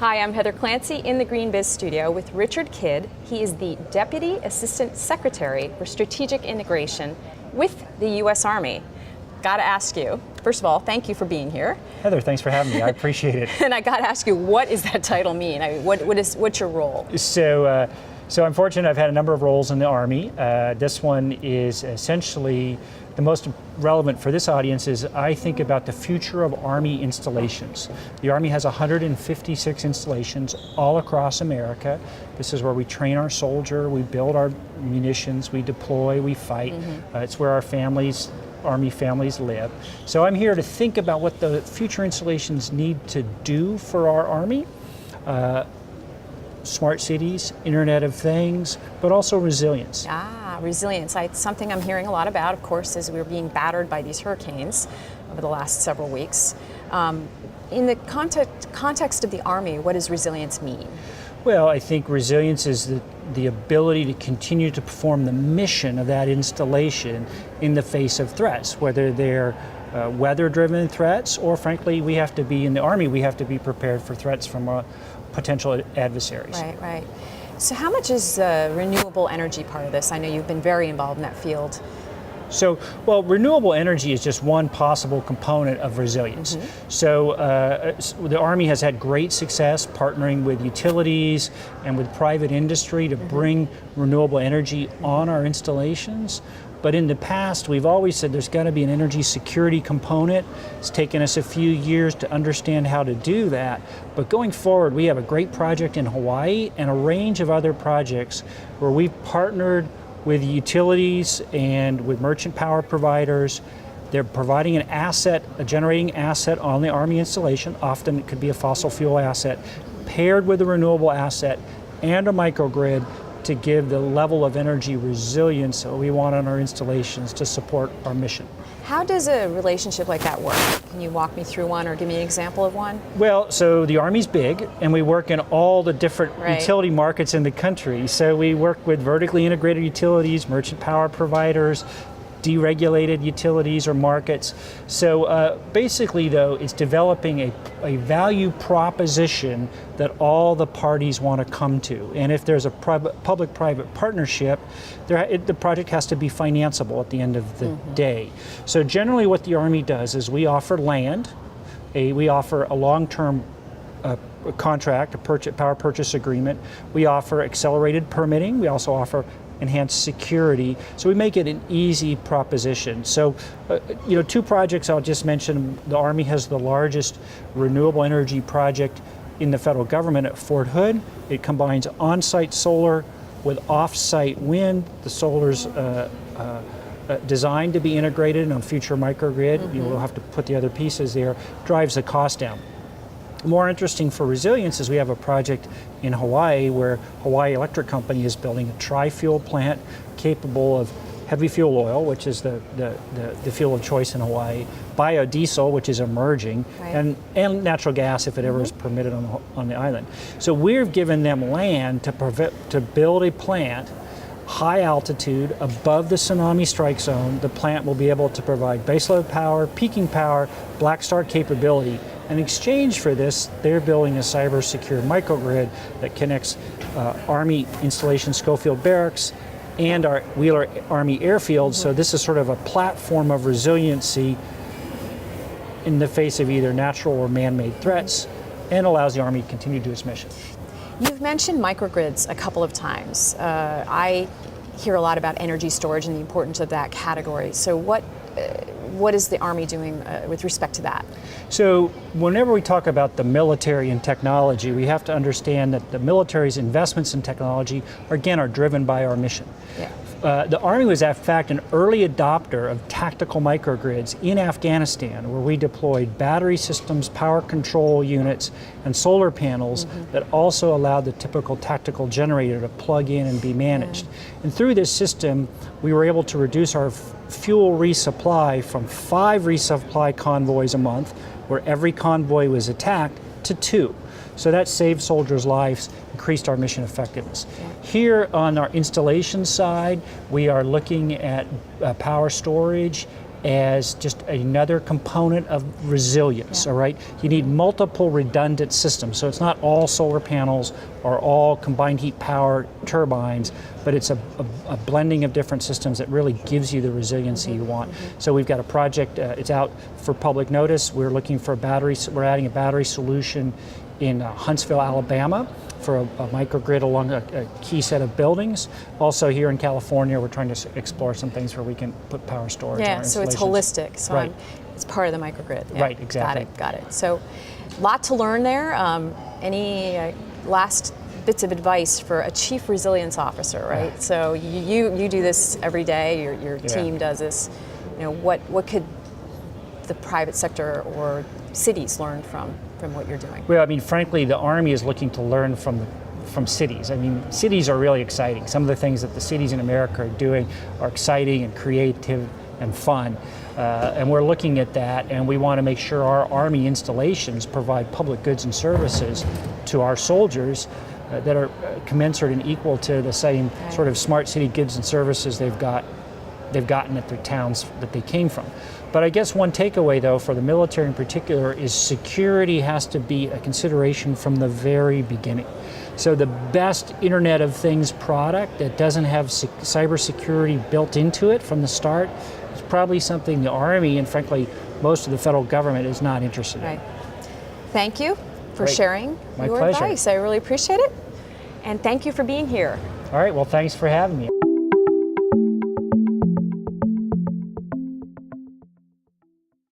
Hi, I'm Heather Clancy in the Green Biz studio with Richard Kidd. He is the Deputy Assistant Secretary for Strategic Integration with the U.S. Army. Got to ask you, first of all, thank you for being here. Heather, thanks for having me. I appreciate it. And I got to ask you, what does that title mean? I mean, what's your role? So I'm fortunate. I've had a number of roles in the Army. This one is essentially the most relevant for this audience. Is I think about the future of Army installations. The Army has 156 installations all across America. This is where we train our soldier, we build our munitions, we deploy, we fight. It's where our Army families live. So I'm here to think about what the future installations need to do for our Army. Smart cities, Internet of Things, but also resilience. Resilience. Something I'm hearing a lot about, of course, is we're being battered by these hurricanes over the last several weeks. In the context of the Army, what does resilience mean? Well, I think resilience is the ability to continue to perform the mission of that installation in the face of threats, whether they're weather-driven threats, or frankly, we have to be, in the Army, we have to be prepared for threats from potential adversaries. Right. So how much is renewable energy part of this? I know you've been very involved in that field. So, well, renewable energy is just one possible component of resilience. So the Army has had great success partnering with utilities and with private industry to bring renewable energy on our installations. But in the past, we've always said there's got to be an energy security component. It's taken us a few years to understand how to do that. But going forward, we have a great project in Hawaii and a range of other projects where we've partnered with utilities and with merchant power providers. They're providing an asset, a generating asset on the Army installation. Often it could be a fossil fuel asset, paired with a renewable asset and a microgrid to give the level of energy resilience that we want on our installations to support our mission. How does a relationship like that work? Can you walk me through one or give me an example of one? Well, so the Army's big, and we work in all the different utility markets in the country. So we work with vertically integrated utilities, merchant power providers, deregulated utilities or markets. So basically, though, it's developing a value proposition that all the parties want to come to. And if there's a public-private partnership, the project has to be financeable at the end of the day. So generally what the Army does is we offer land, we offer a long-term contract, a power purchase agreement. We offer accelerated permitting. We also offer enhanced security. So we make it an easy proposition. So, two projects I'll just mention. The Army has the largest renewable energy project in the federal government at Fort Hood. It combines on-site solar with off-site wind. The solar's designed to be integrated on future microgrid. We'll have to put the other pieces there. Drives the cost down. More interesting for resilience is we have a project in Hawaii where Hawaii Electric Company is building a tri-fuel plant capable of heavy fuel oil, which is the fuel of choice in Hawaii, biodiesel, which is emerging, and natural gas if it ever is permitted on the island. So we've given them land to build a plant high altitude above the tsunami strike zone. The plant will be able to provide baseload power, peaking power, black start capability. In exchange for this, they're building a cyber-secure microgrid that connects Army installation Schofield Barracks and our Wheeler Army Airfield. So this is sort of a platform of resiliency in the face of either natural or man-made threats, and allows the Army to continue to do its mission. You've mentioned microgrids a couple of times. I hear a lot about energy storage and the importance of that category. So what is the Army doing with respect to that? So whenever we talk about the military and technology, we have to understand that the military's investments in technology, again, are driven by our mission. The Army was, in fact, an early adopter of tactical microgrids in Afghanistan, where we deployed battery systems, power control units, and solar panels that also allowed the typical tactical generator to plug in and be managed. And through this system, we were able to reduce our fuel resupply from 5 resupply convoys a month, where every convoy was attacked, to 2. So that saved soldiers' lives, increased our mission effectiveness. Here on our installation side, we are looking at power storage as just another component of resilience, all right? You need multiple redundant systems, so it's not all solar panels or all combined heat power turbines, but it's a blending of different systems that really gives you the resiliency you want. So we've got a project, it's out for public notice. We're looking for we're adding a battery solution in Huntsville, Alabama, for a microgrid along a key set of buildings. Also here in California, we're trying to explore some things where we can put power storage on our so it's installations. holistic. So Right. it's part of the microgrid. Yeah. Right, exactly. Got it. So, lot to learn there. Any last bits of advice for a chief resilience officer, right? Yeah. So you do this every day. Your team does this. You know, what could the private sector or cities learn from what you're doing? Well, I mean, frankly, the Army is looking to learn from cities. I mean, cities are really exciting. Some of the things that the cities in America are doing are exciting and creative and fun. And we're looking at that, and we want to make sure our Army installations provide public goods and services to our soldiers that are commensurate and equal to the same sort of smart city goods and services they've gotten at their towns that they came from. But I guess one takeaway, though, for the military in particular, is security has to be a consideration from the very beginning. So the best Internet of Things product that doesn't have cybersecurity built into it from the start is probably something the Army and, frankly, most of the federal government is not interested in. Right. Thank you for Great. sharing My your pleasure. advice. I really appreciate it. And thank you for being here. All right, well, thanks for having me.